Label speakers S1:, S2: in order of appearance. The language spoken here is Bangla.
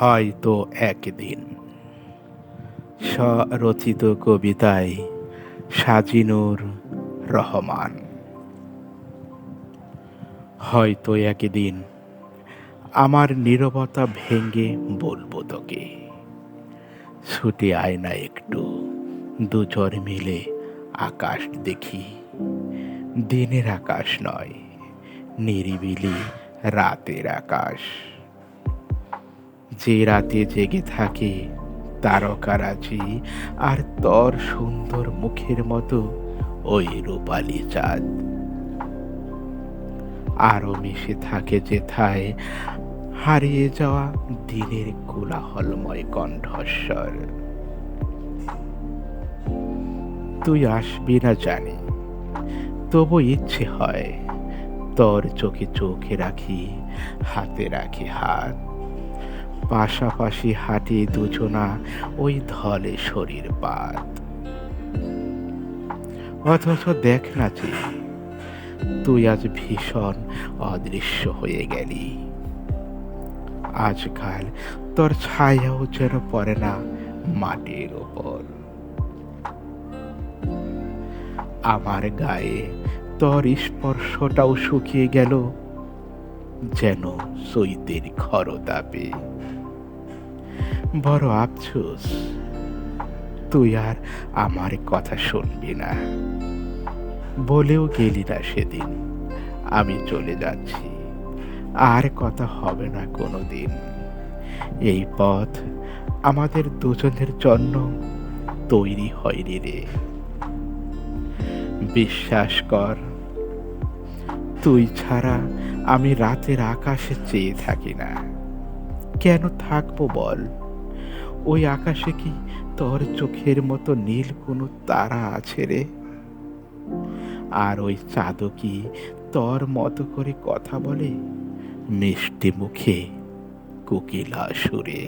S1: হয়তো একদিন। স্বরচিত কবিতায় সাজিনুর রহমান। হয়তো একদিন আমার নীরবতা ভেঙে বলবো তোকে, ছুটে আয় না একটু, দুজন মিলে আকাশ দেখি। দিনের আকাশ নয়, নিরিবিলি রাতের আকাশ। যে রাতে জেগে থাকে তারকারাজি, আর তোর সুন্দর মুখের মতো ওই রূপালি চাঁদ। আরো মিশে থাকে যেথায় হারিয়ে যাওয়া দিনের কোলাহলময় কণ্ঠস্বর। তুই আসবি না জানি, তবু ইচ্ছে হয় তোর চোখে চোখে রাখি, হাতে রাখি হাত। পাশাপাশি হাঁটি দুজনা ওই ধলে শরীর পাত। অথচ দেখ না যে তুই আজ ভীষণ অদৃশ্য হয়ে গেলি। আজকাল তোর ছায়াও যেন পড়ে না মাটির ওপর। আমার গায়ে তোর স্পর্শটাও শুকিয়ে গেল, যেন চৈতের খরতাপে। বড় আফসোস, তুই আর আমার কথা শুনবি না। বলেও গেলি না সেদিন আমি চলে যাচ্ছি, আর কথা হবে না কোনোদিন। এই পথ আমাদের দুজনের জন্য তৈরি হয়নি রে। বিশ্বাস কর, তুই ছাড়া আমি রাতের আকাশে চেয়ে থাকি না। কেন থাকবো বল? ওই আকাশে কি তোর চোখের মতো নীল কোনো তারা আছে রে? আর ওই চাঁদও কি তোর মতো করে কথা বলে মিষ্টি মুখে, কোকিলা সুরে?